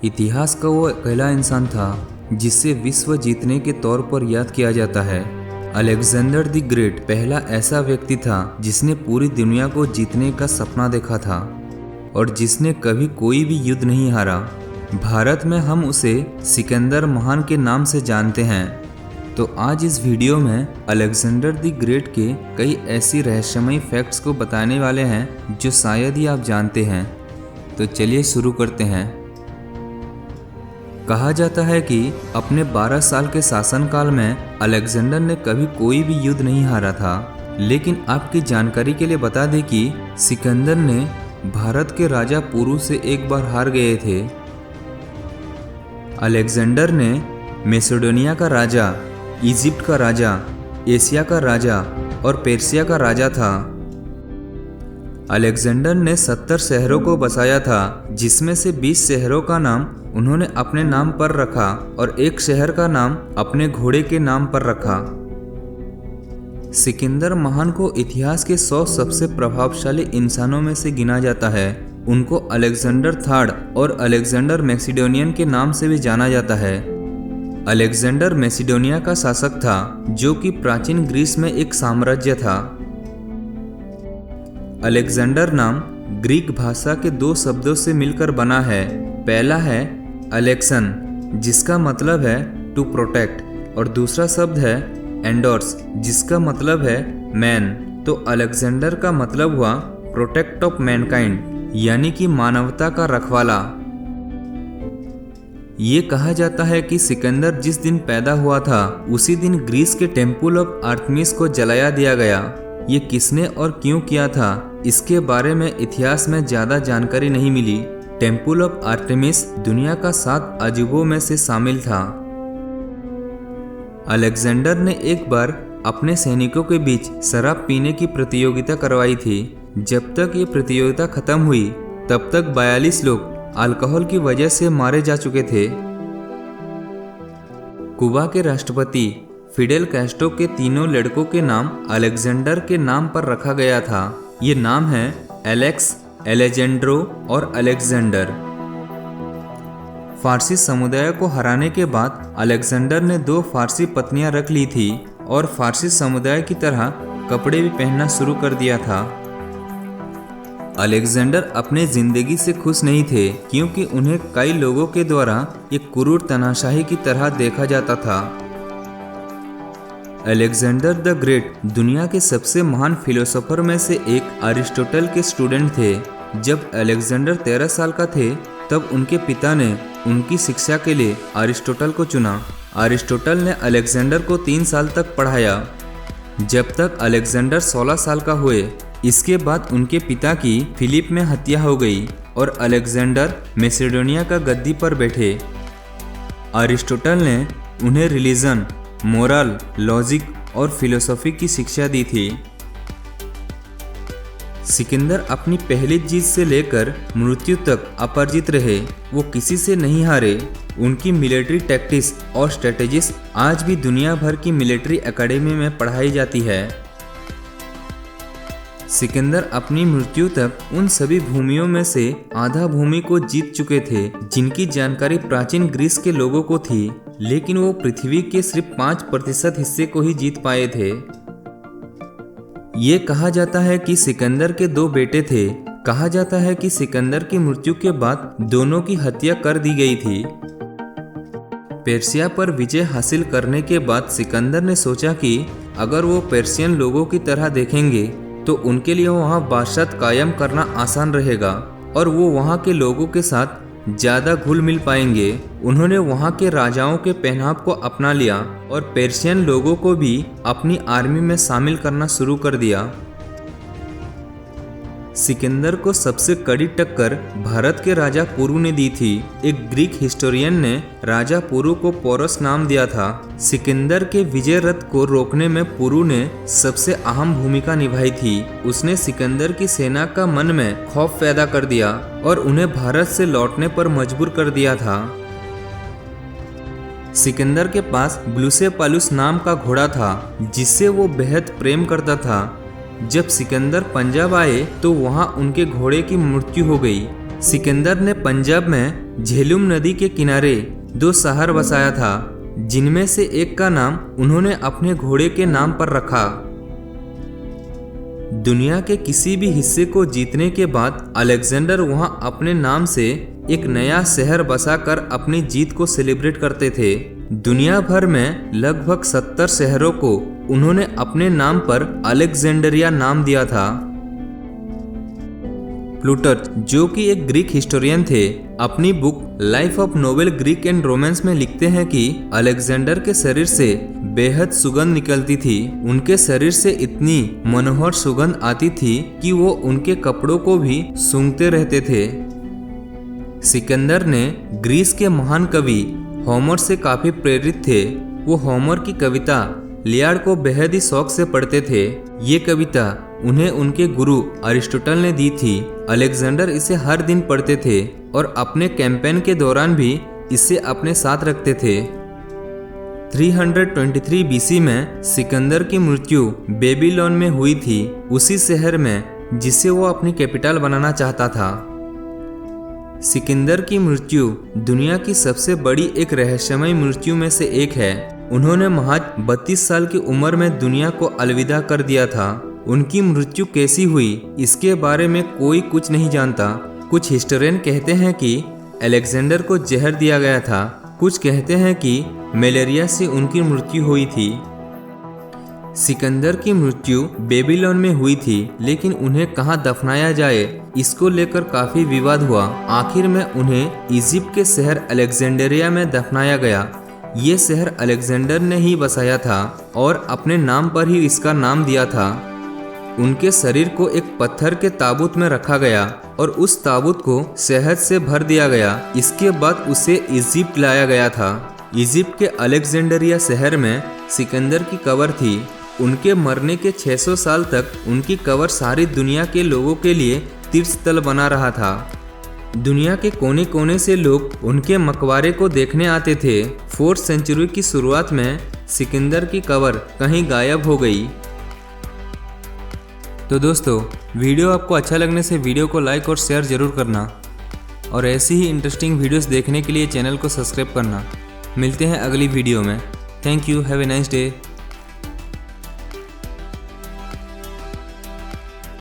इतिहास का वो अकेला इंसान था जिसे विश्व जीतने के तौर पर याद किया जाता है। अलेक्जेंडर द ग्रेट पहला ऐसा व्यक्ति था जिसने पूरी दुनिया को जीतने का सपना देखा था और जिसने कभी कोई भी युद्ध नहीं हारा। भारत में हम उसे सिकंदर महान के नाम से जानते हैं। तो आज इस वीडियो में अलेक्जेंडर द ग्रेट के कई ऐसी रहस्यमयी फैक्ट्स को बताने वाले हैं जो शायद ही आप जानते हैं। तो चलिए शुरू करते हैं। कहा जाता है कि अपने 12 साल के शासनकाल में अलेक्जेंडर ने कभी कोई भी युद्ध नहीं हारा था। लेकिन आपकी जानकारी के लिए बता दें कि सिकंदर ने भारत के राजा पुरु से एक बार हार गए थे। अलेक्जेंडर ने मैसेडोनिया का राजा, इजिप्ट का राजा, एशिया का राजा और पर्सिया का राजा था। अलेक्जेंडर ने 70 शहरों को बसाया था, जिसमें से 20 शहरों का नाम उन्होंने अपने नाम पर रखा और एक शहर का नाम अपने घोड़े के नाम पर रखा। सिकंदर महान को इतिहास के 100 सबसे प्रभावशाली इंसानों में से गिना जाता है। उनको अलेक्जेंडर थर्ड और अलेक्जेंडर मैसिडोनियन के नाम से भी जाना जाता है। अलेक्जेंडर मैसिडोनिया का शासक था, जो कि प्राचीन ग्रीस में एक साम्राज्य था। अलेक्जेंडर नाम ग्रीक भाषा के 2 शब्दों से मिलकर बना है। पहला है अलेक्सन, जिसका मतलब है टू प्रोटेक्ट, और दूसरा शब्द है एंडोर्स, जिसका मतलब है मैन। तो अलेक्जेंडर का मतलब हुआ प्रोटेक्ट ऑफ मैनकाइंड, यानी कि मानवता का रखवाला। ये कहा जाता है कि सिकंदर जिस दिन पैदा हुआ था उसी दिन ग्रीस के टेम्पल ऑफ आर्टेमिस को जलाया दिया गया। ये किसने और क्यों किया था, इसके बारे में इतिहास में ज़्यादा जानकारी नहीं मिली। टेम्पल ऑफ आर्टेमिस दुनिया का 7 अजूबों में से शामिल था। अलेक्जेंडर ने एक बार अपने सैनिकों के बीच शराब पीने की प्रतियोगिता करवाई थी। जब तक ये प्रतियोगिता खत्म हुई तब तक 42 लोग अल्कोहल की वजह से मारे जा चुके थे। कुबा के राष्ट्रपति फिडेल कैस्ट्रो के 3 लड़कों के नाम अलेक्जेंडर के नाम पर रखा गया था। ये नाम है एलेक्स, एलेजेंड्रो और अलेक्जेंडर। फारसी समुदाय को हराने के बाद अलेक्जेंडर ने 2 फारसी पत्नियां रख ली थी और फारसी समुदाय की तरह कपड़े भी पहनना शुरू कर दिया था। अलेक्जेंडर अपने जिंदगी से खुश नहीं थे, क्योंकि उन्हें कई लोगों के द्वारा एक क्रूर तानाशाही की तरह देखा जाता था। अलेक्जेंडर द ग्रेट दुनिया के सबसे महान फिलोसोफर में से एक अरिस्टोटल के स्टूडेंट थे। जब अलेक्जेंडर 13 साल का थे तब उनके पिता ने उनकी शिक्षा के लिए अरिस्टोटल को चुना। अरिस्टोटल ने अलेक्जेंडर को 3 साल तक पढ़ाया, जब तक अलेक्जेंडर 16 साल का हुए। इसके बाद उनके पिता की फिलिप में हत्या हो गई और अलेक्जेंडर मैसेडोनिया का गद्दी पर बैठे। अरिस्टोटल ने उन्हें रिलीजन, मोरल, लॉजिक और फिलोसॉफी की शिक्षा दी थी। सिकंदर अपनी पहली जीत से लेकर मृत्यु तक अपराजित रहे। वो किसी से नहीं हारे। उनकी मिलिट्री टैक्टिक्स और स्ट्रेटेजीज आज भी दुनिया भर की मिलिट्री एकेडमी में पढ़ाई जाती है। सिकंदर अपनी मृत्यु तक उन सभी भूमियों में से आधा भूमि को जीत चुके थे जिनकी जानकारी प्राचीन ग्रीस के लोगों को थी, लेकिन वो पृथ्वी के सिर्फ 5% हिस्से को ही जीत पाए थे। ये कहा जाता है कि सिकंदर के 2 बेटे थे। कहा जाता है कि सिकंदर की मृत्यु के बाद दोनों की हत्या कर दी गई थी। पर्सिया पर विजय हासिल करने के बाद सिकंदर ने सोचा कि अगर वो पर्सियन लोगों की तरह देखेंगे तो उनके लिए वहाँ बादशाहत कायम करना आसान रहेगा और वो वहाँ के लोगों के साथ ज़्यादा घुल मिल पाएंगे। उन्होंने वहाँ के राजाओं के पहनाव को अपना लिया और पर्शियन लोगों को भी अपनी आर्मी में शामिल करना शुरू कर दिया। सिकंदर को सबसे कड़ी टक्कर भारत के राजा पुरु ने दी थी। एक ग्रीक हिस्टोरियन ने राजा पुरु को पोरस नाम दिया था। सिकंदर के विजय रथ को रोकने में पुरु ने सबसे अहम भूमिका निभाई थी। उसने सिकंदर की सेना का मन में खौफ पैदा कर दिया और उन्हें भारत से लौटने पर मजबूर कर दिया था। सिकंदर के पास ब्लूसेपालुस नाम का घोड़ा था, जिससे वो बेहद प्रेम करता था। जब सिकंदर पंजाब आए तो वहां उनके घोड़े की मृत्यु हो गई। सिकंदर ने पंजाब में झेलुम नदी के किनारे 2 शहर बसाया था, जिनमें से एक का नाम उन्होंने अपने घोड़े के नाम पर रखा। दुनिया के किसी भी हिस्से को जीतने के बाद अलेक्जेंडर वहां अपने नाम से एक नया शहर बसाकर अपनी जीत को सेलिब्रेट करते थे। दुनिया भर में लगभग 70 शहरों को उन्होंने अपने नाम पर अलेक्जेंड्रिया नाम दिया था। प्लूटर्च, जो कि एक ग्रीक हिस्टोरियन थे, अपनी book life of noble Greek and romance में लिखते हैं कि अलेक्जेंडर के शरीर से बेहद सुगंध निकलती थी। उनके शरीर से इतनी मनोहर सुगंध आती थी कि वो उनके कपड़ों को भी सूंघते रहते थे। सिकंदर ने ग्रीस के महान कवि होमर से काफी प्रेरित थे। वो होमर की कविता इलियाड को बेहद ही शौक से पढ़ते थे। ये कविता उन्हें उनके गुरु अरिस्टोटल ने दी थी। अलेक्जेंडर इसे हर दिन पढ़ते थे और अपने कैंपेन के दौरान भी इसे अपने साथ रखते थे। 323 बीसी में सिकंदर की मृत्यु बेबीलोन में हुई थी, उसी शहर में जिसे वो अपनी कैपिटल बनाना चाहता था। सिकंदर की मृत्यु दुनिया की सबसे बड़ी एक रहस्यमय मृत्यु में से एक है। उन्होंने महज 32 साल की उम्र में दुनिया को अलविदा कर दिया था। उनकी मृत्यु कैसी हुई इसके बारे में कोई कुछ नहीं जानता। कुछ हिस्टोरियन कहते हैं कि अलेक्जेंडर को जहर दिया गया था, कुछ कहते हैं कि मलेरिया से उनकी मृत्यु हुई थी। सिकंदर की मृत्यु बेबीलोन में हुई थी, लेकिन उन्हें कहाँ दफनाया जाए इसको लेकर काफी विवाद हुआ। आखिर में उन्हें इजिप्ट के शहर अलेक्जेंड्रिया में दफनाया गया। ये शहर अलेक्जेंडर ने ही बसाया था और अपने नाम पर ही इसका नाम दिया था। उनके शरीर को एक पत्थर के ताबूत में रखा गया और उस ताबूत को शहद से भर दिया गया। इसके बाद उसे इजिप्ट लाया गया था। इजिप्ट के अलेक्जेंड्रिया शहर में सिकंदर की कब्र थी। उनके मरने के 600 साल तक उनकी कब्र सारी दुनिया के लोगों के लिए तीर्थस्थल बना रहा था। दुनिया के कोने कोने से लोग उनके मकबरे को देखने आते थे। 4th सेंचुरी की शुरुआत में सिकंदर की कब्र कहीं गायब हो गई। तो दोस्तों, वीडियो आपको अच्छा लगने से वीडियो को लाइक और शेयर जरूर करना और ऐसी ही इंटरेस्टिंग वीडियोस देखने के लिए चैनल को सब्सक्राइब करना। मिलते हैं अगली वीडियो में। Thank you, have a nice day.